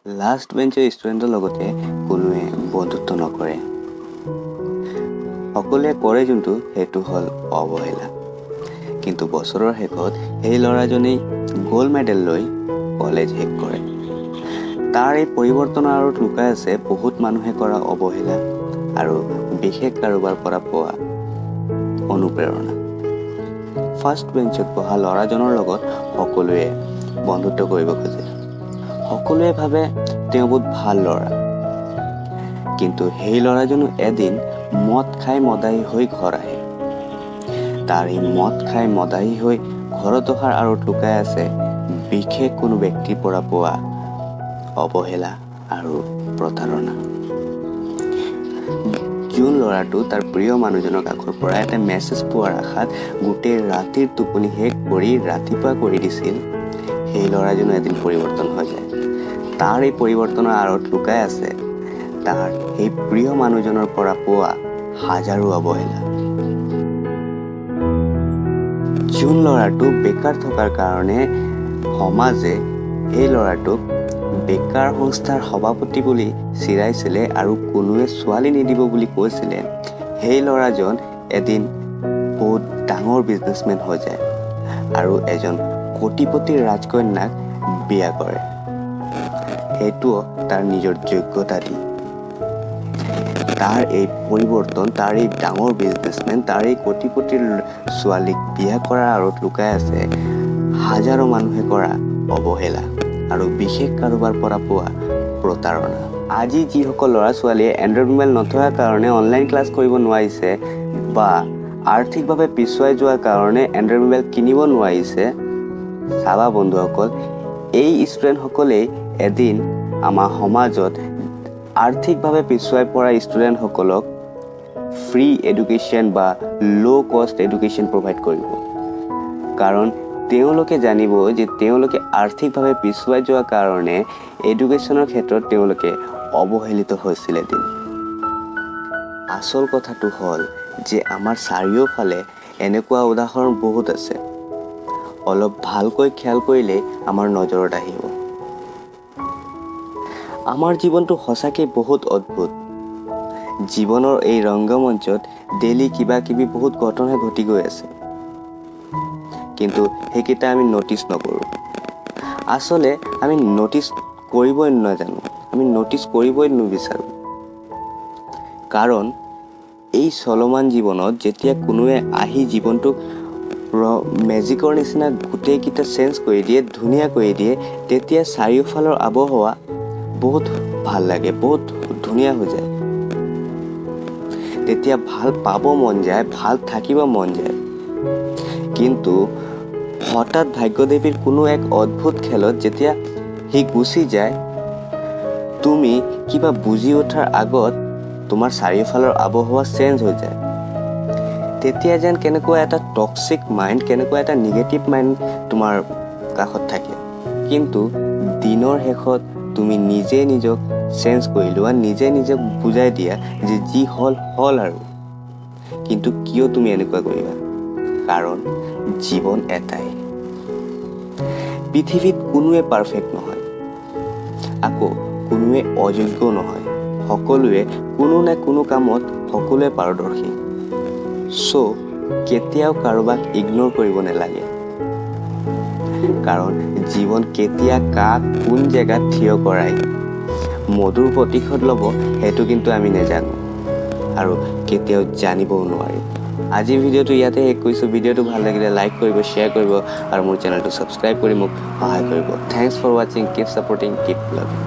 Last বেঞ্চৰ ষ্টুডেণ্টৰ লগতে কোনোৱে বন্ধুত্ব নকৰে। সকলোৱে কৰে যোনটো সেইটো হ'ল অৱহেলা। কিন্তু বছৰৰ শেষত সেই ল'ৰাজনেই গ'ল্ড মেডেল লৈ কলেজ শেষ কৰে। তাৰ এই পৰিৱৰ্তনৰ আঁৰত লুকাই আছে বহুত মানুহে কৰা অৱহেলা আৰু বিশেষ কাৰোবাৰ পৰা পোৱা অনুপ্ৰেৰণা। ফাৰ্ষ্ট বেঞ্চত বহা ল'ৰাজনৰ লগত সকলোৱে বন্ধুত্ব কৰিব খোজে। সকলোৱে ভাবে তেওঁ বহুত ভাল ল'ৰা। কিন্তু সেই ল'ৰাজনো এদিন মদ খাই মদাহী হৈ ঘৰ আহে। তাৰ এই মদ খাই মদাহী হৈ ঘৰত অহাৰ আঁৰত লুকাই আছে বিশেষ কোনো ব্যক্তিৰ পৰা পোৱা অৱহেলা আৰু প্ৰতাৰণা। যোন ল'ৰাটো তাৰ প্ৰিয় মানুহজনৰ কাষৰ পৰা এটা মেছেজ পোৱাৰ আশাত গোটেই ৰাতিৰ টোপনি শেষ কৰি ৰাতিপুৱা কৰি দিছিল, সেই ল'ৰাজনো এদিন পৰিৱৰ্তন হৈ যায়। তাৰ এই পৰিৱৰ্তনৰ আঁৰত লুকাই আছে তাৰ সেই প্ৰিয় মানুহজনৰ পৰা পোৱা হাজাৰো অৱহেলা। যোন ল'ৰাটো বেকাৰ থকাৰ কাৰণে সমাজে সেই ল'ৰাটোক বেকাৰ সংস্থাৰ সভাপতি বুলি চিৰাইছিলে আৰু কোনোৱে ছোৱালী নিদিব বুলি কৈছিলে, সেই ল'ৰাজন এদিন বহুত ডাঙৰ বিজনেছমেন হৈ যায় আৰু এজন কোটিপতিৰ ৰাজকন্যাক বিয়া কৰে। সেইটোও তাৰ নিজৰ যোগ্যতা দি। তাৰ এই পৰিৱৰ্তন, তাৰ এই ডাঙৰ বিজনেছমেন, তাৰ এই কোটিপতিৰ ছোৱালীক বিয়া কৰাৰ আঁৰত লুকাই আছে হাজাৰো মানুহে কৰা অৱহেলা আৰু বিশেষ কাৰোবাৰ পৰা পোৱা প্ৰতাৰণা। আজি যিসকল ল'ৰা ছোৱালীয়ে এণ্ড্ৰইড মোবাইল নথকাৰ কাৰণে অনলাইন ক্লাছ কৰিব নোৱাৰিছে বা আৰ্থিকভাৱে পিছুৱাই যোৱাৰ কাৰণে এণ্ড্ৰইড মোবাইল কিনিব নোৱাৰিছে, চাবা বন্ধুসকল, এই ষ্টুডেণ্টসকলেই এদিন আমাৰ সমাজত আৰ্থিকভাৱে পিছুৱাই পৰা ষ্টুডেণ্টসকলক ফ্ৰী এডুকেশ্যন বা ল' কষ্ট এডুকেশ্যন প্ৰভাইড কৰিব। কাৰণ তেওঁলোকে জানিব যে তেওঁলোকে আৰ্থিকভাৱে পিছুৱাই যোৱাৰ কাৰণে এডুকেশ্যনৰ ক্ষেত্ৰত তেওঁলোকে অৱহেলিত হৈছিল এদিন। আচল কথাটো হ'ল যে আমাৰ চাৰিওফালে এনেকুৱা উদাহৰণ বহুত আছে। অলপ ভালকৈ খেয়াল কৰিলেই আমাৰ নজৰত আহিব। আমাৰ জীৱনটো সঁচাকৈ বহুত অদ্ভুত। জীৱনৰ এই ৰংগমঞ্চত ডেইলি কিবা কিবি বহুত ঘটনা ঘটি গৈ আছে, কিন্তু সেইকেইটা আমি নটিচ নকৰোঁ। আচলতে আমি নটিচ কৰিবই নাজানো, আমি নটিচ কৰিবই নিবিচাৰোঁ। কাৰণ এই চলমান জীৱনত যেতিয়া কোনোৱে আহি জীৱনটোক মেজিকৰ নিচিনা গোটেইকেইটা চেঞ্জ কৰি দিয়ে, ধুনীয়া কৰি দিয়ে, তেতিয়া চাৰিওফালৰ আৱহাৱা বহুত ভাল লাগে, বহুত ধুনীয়া হৈ যায়। তেতিয়া ভাল পাব মন যায়, ভাল থাকিব মন যায়। কিন্তু হঠাৎ ভাগ্যদেৱীৰ কোনো এক অদ্ভুত খেলত যেতিয়া সি গুচি যায়, তুমি কিবা বুজি উঠাৰ আগত তোমাৰ চাৰিওফালৰ আৱহাৱা চেঞ্জ হৈ যায়। তেতিয়া যেন কেনেকুৱা এটা টক্সিক মাইণ্ড, কেনেকুৱা এটা নিগেটিভ মাইণ্ড তোমাৰ কাষত থাকে। কিন্তু দিনৰ শেষত তুমি নিজে নিজক চেঞ্জ কৰি লোৱা, নিজে নিজক বুজাই দিয়া যে যি হ'ল হ'ল আৰু। কিন্তু কিয় তুমি এনেকুৱা কৰিবা? কাৰণ জীৱন এটাই। পৃথিৱীত কোনোৱে পাৰফেক্ট নহয়, আকৌ কোনোৱে অযোগ্য নহয়। সকলোৱে কোনো না কোনো কামত সকলোৱে পাৰদৰ্শী। চ' কেতিয়াও কাৰোবাক ইগন'ৰ কৰিব নালাগে। কাৰণ জীৱন কেতিয়া কাক কোন জেগাত থিয় কৰাই মধুৰ প্ৰতিশোধ ল'ব সেইটো কিন্তু আমি নাজানো আৰু কেতিয়াও জানিবও নোৱাৰিম। আজিৰ ভিডিঅ'টো ইয়াতে শেষ কৰিছোঁ। ভিডিঅ'টো ভাল লাগিলে লাইক কৰিব, শ্বেয়াৰ কৰিব আৰু মোৰ চেনেলটো ছাবস্ক্ৰাইব কৰি মোক সহায় কৰিব। থেংকছ ফৰ ৱাচিং, কিপ ছাপৰ্টিং, কিপ লাভিং।